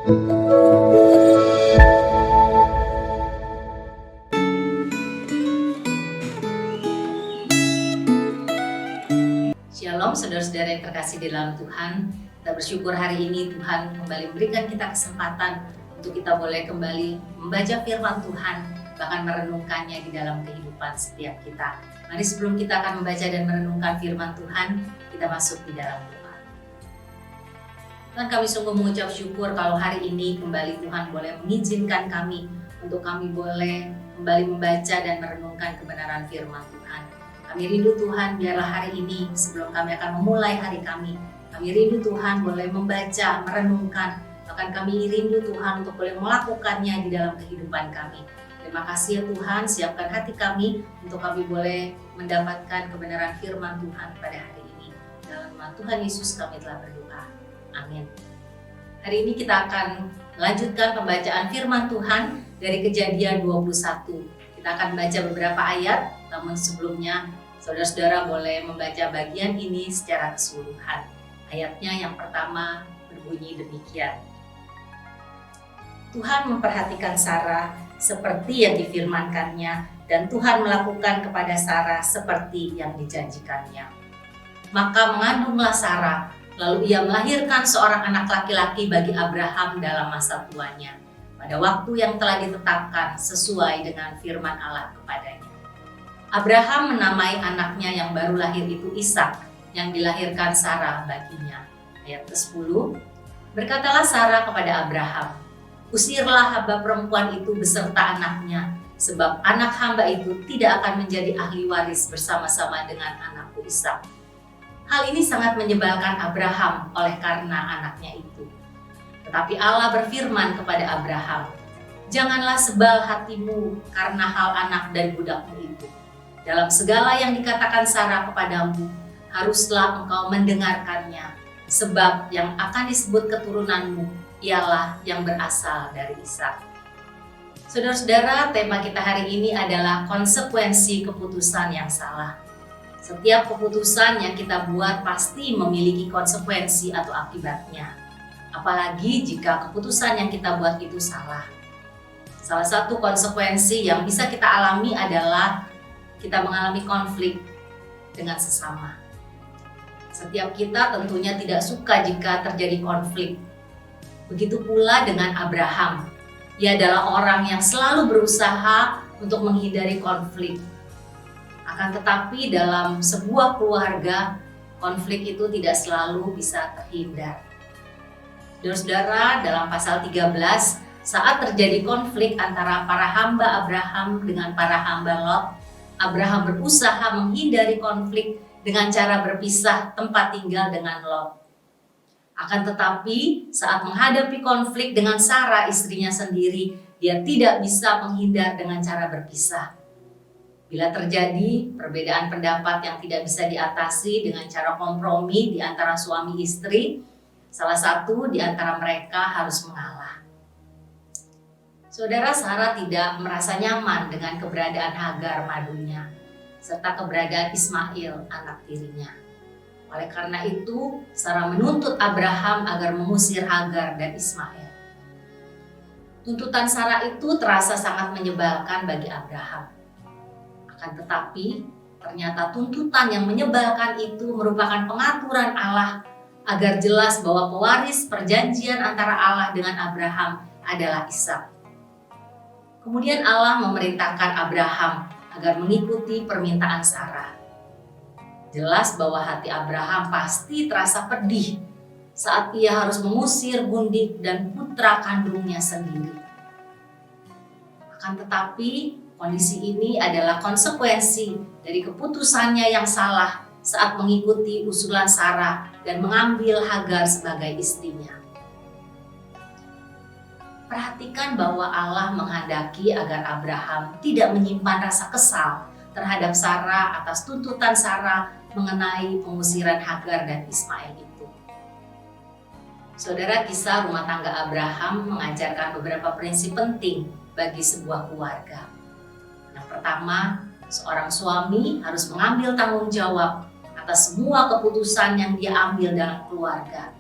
Shalom saudara-saudara yang terkasih di dalam Tuhan. Kita bersyukur hari ini Tuhan kembali memberikan kita kesempatan untuk kita boleh kembali membaca firman Tuhan, bahkan merenungkannya di dalam kehidupan setiap kita. Mari sebelum kita akan membaca dan merenungkan firman Tuhan, kita masuk di dalam doa. Tuhan, kami sungguh mengucap syukur kalau hari ini kembali Tuhan boleh mengizinkan kami untuk kami boleh kembali membaca dan merenungkan kebenaran firman Tuhan. Kami rindu Tuhan, biarlah hari ini sebelum kami akan memulai hari kami rindu Tuhan boleh membaca, merenungkan, bahkan kami rindu Tuhan untuk boleh melakukannya di dalam kehidupan kami. Terima kasih ya Tuhan, siapkan hati kami untuk kami boleh mendapatkan kebenaran firman Tuhan pada hari ini. Dalam nama Tuhan Yesus kami telah berdoa. Amin. Hari ini kita akan melanjutkan pembacaan firman Tuhan dari Kejadian 21. Kita akan baca beberapa ayat, namun sebelumnya saudara-saudara boleh membaca bagian ini secara keseluruhan. Ayatnya yang pertama berbunyi demikian. Tuhan memperhatikan Sarah seperti yang difirmankannya, dan Tuhan melakukan kepada Sarah seperti yang dijanjikannya. Maka mengandunglah Sarah, lalu ia melahirkan seorang anak laki-laki bagi Abraham dalam masa tuanya, pada waktu yang telah ditetapkan sesuai dengan firman Allah kepadanya. Abraham menamai anaknya yang baru lahir itu Ishak, yang dilahirkan Sarah baginya. Ayat ke-10, berkatalah Sarah kepada Abraham, usirlah hamba perempuan itu beserta anaknya, sebab anak hamba itu tidak akan menjadi ahli waris bersama-sama dengan anakku Ishak. Hal ini sangat menyebalkan Abraham oleh karena anaknya itu. Tetapi Allah berfirman kepada Abraham, janganlah sebal hatimu karena hal anak dan budakmu itu. Dalam segala yang dikatakan Sarah kepadamu, haruslah engkau mendengarkannya, sebab yang akan disebut keturunanmu ialah yang berasal dari Ishak. Saudara-saudara, tema kita hari ini adalah konsekuensi keputusan yang salah. Setiap keputusan yang kita buat pasti memiliki konsekuensi atau akibatnya. Apalagi jika keputusan yang kita buat itu salah. Salah satu konsekuensi yang bisa kita alami adalah kita mengalami konflik dengan sesama. Setiap kita tentunya tidak suka jika terjadi konflik. Begitu pula dengan Abraham. Ia adalah orang yang selalu berusaha untuk menghindari konflik. Akan tetapi dalam sebuah keluarga, konflik itu tidak selalu bisa terhindar. Saudara-saudara, dalam pasal 13, saat terjadi konflik antara para hamba Abraham dengan para hamba Lot, Abraham berusaha menghindari konflik dengan cara berpisah tempat tinggal dengan Lot. Akan tetapi saat menghadapi konflik dengan Sarah istrinya sendiri, dia tidak bisa menghindar dengan cara berpisah. Bila terjadi perbedaan pendapat yang tidak bisa diatasi dengan cara kompromi di antara suami istri, salah satu di antara mereka harus mengalah. Saudara, Sarah tidak merasa nyaman dengan keberadaan Hagar madunya, serta keberadaan Ismail anak tirinya. Oleh karena itu, Sarah menuntut Abraham agar mengusir Hagar dan Ismail. Tuntutan Sarah itu terasa sangat menyebalkan bagi Abraham. Akan tetapi, ternyata tuntutan yang menyebalkan itu merupakan pengaturan Allah agar jelas bahwa pewaris perjanjian antara Allah dengan Abraham adalah Ishak. Kemudian Allah memerintahkan Abraham agar mengikuti permintaan Sarah. Jelas bahwa hati Abraham pasti terasa pedih saat ia harus mengusir Gundik dan putra kandungnya sendiri. Akan tetapi kondisi ini adalah konsekuensi dari keputusannya yang salah saat mengikuti usulan Sarah dan mengambil Hagar sebagai istrinya. Perhatikan bahwa Allah menghendaki agar Abraham tidak menyimpan rasa kesal terhadap Sarah atas tuntutan Sarah mengenai pengusiran Hagar dan Ismail itu. Saudara, kisah rumah tangga Abraham mengajarkan beberapa prinsip penting bagi sebuah keluarga. Yang pertama, seorang suami harus mengambil tanggung jawab atas semua keputusan yang dia ambil dalam keluarga.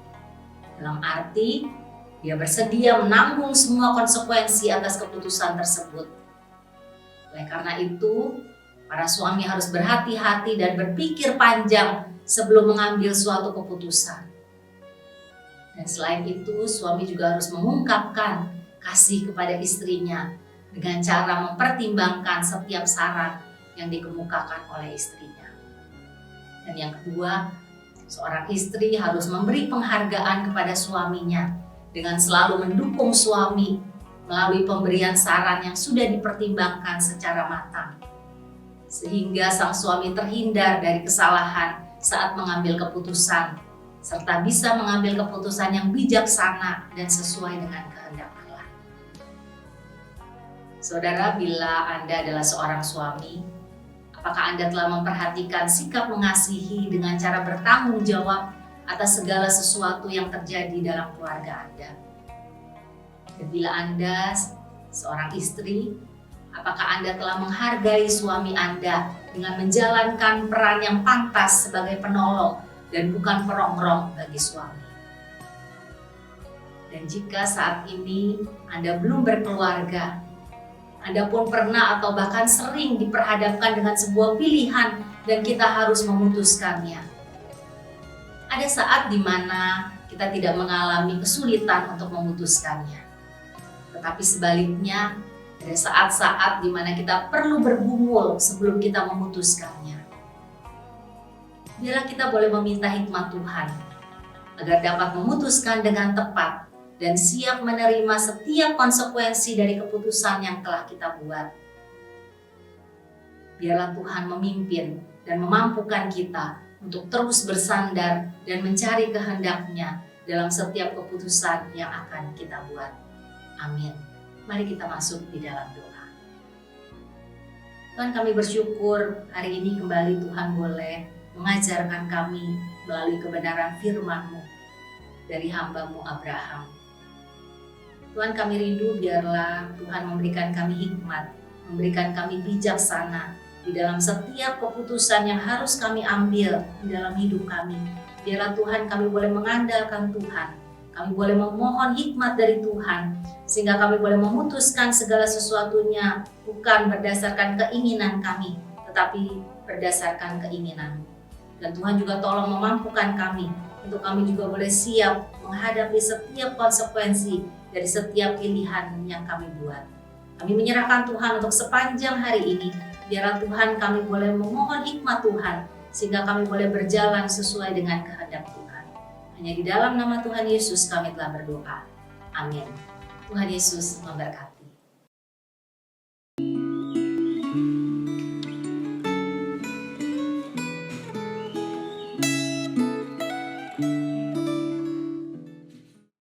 Dalam arti, Dia bersedia menanggung semua konsekuensi atas keputusan tersebut. Oleh karena itu, para suami harus berhati-hati dan berpikir panjang sebelum mengambil suatu keputusan. Dan selain itu, suami juga harus mengungkapkan kasih kepada istrinya dengan cara mempertimbangkan setiap saran yang dikemukakan oleh istrinya. Dan yang kedua, seorang istri harus memberi penghargaan kepada suaminya dengan selalu mendukung suami melalui pemberian saran yang sudah dipertimbangkan secara matang, sehingga sang suami terhindar dari kesalahan saat mengambil keputusan, serta bisa mengambil keputusan yang bijaksana dan sesuai dengan kehendak Allah. Saudara, bila Anda adalah seorang suami, apakah Anda telah memperhatikan sikap mengasihi dengan cara bertanggung jawab atas segala sesuatu yang terjadi dalam keluarga Anda? Dan bila Anda seorang istri, apakah Anda telah menghargai suami Anda dengan menjalankan peran yang pantas sebagai penolong dan bukan perongrong bagi suami? Dan jika saat ini Anda belum berkeluarga, Anda pun pernah atau bahkan sering diperhadapkan dengan sebuah pilihan dan kita harus memutuskannya. Ada saat di mana kita tidak mengalami kesulitan untuk memutuskannya. Tetapi sebaliknya, ada saat-saat di mana kita perlu bergumul sebelum kita memutuskannya. Biarlah kita boleh meminta hikmat Tuhan agar dapat memutuskan dengan tepat dan siap menerima setiap konsekuensi dari keputusan yang telah kita buat. Biarlah Tuhan memimpin dan memampukan kita untuk terus bersandar dan mencari kehendak-Nya dalam setiap keputusan yang akan kita buat. Amin. Mari kita masuk di dalam doa. Tuhan, kami bersyukur hari ini kembali Tuhan boleh mengajarkan kami melalui kebenaran firman-Mu dari hamba-Mu Abraham. Tuhan, kami rindu biarlah Tuhan memberikan kami hikmat, memberikan kami bijaksana di dalam setiap keputusan yang harus kami ambil di dalam hidup kami. Biarlah Tuhan kami boleh mengandalkan Tuhan, kami boleh memohon hikmat dari Tuhan, sehingga kami boleh memutuskan segala sesuatunya bukan berdasarkan keinginan kami, tetapi berdasarkan keinginan. Dan Tuhan juga tolong memampukan kami untuk kami juga boleh siap menghadapi setiap konsekuensi dari setiap pilihan yang kami buat. Kami menyerahkan Tuhan untuk sepanjang hari ini. Biarlah Tuhan kami boleh memohon hikmat Tuhan, sehingga kami boleh berjalan sesuai dengan kehendak Tuhan. Hanya di dalam nama Tuhan Yesus kami telah berdoa. Amin. Tuhan Yesus memberkati.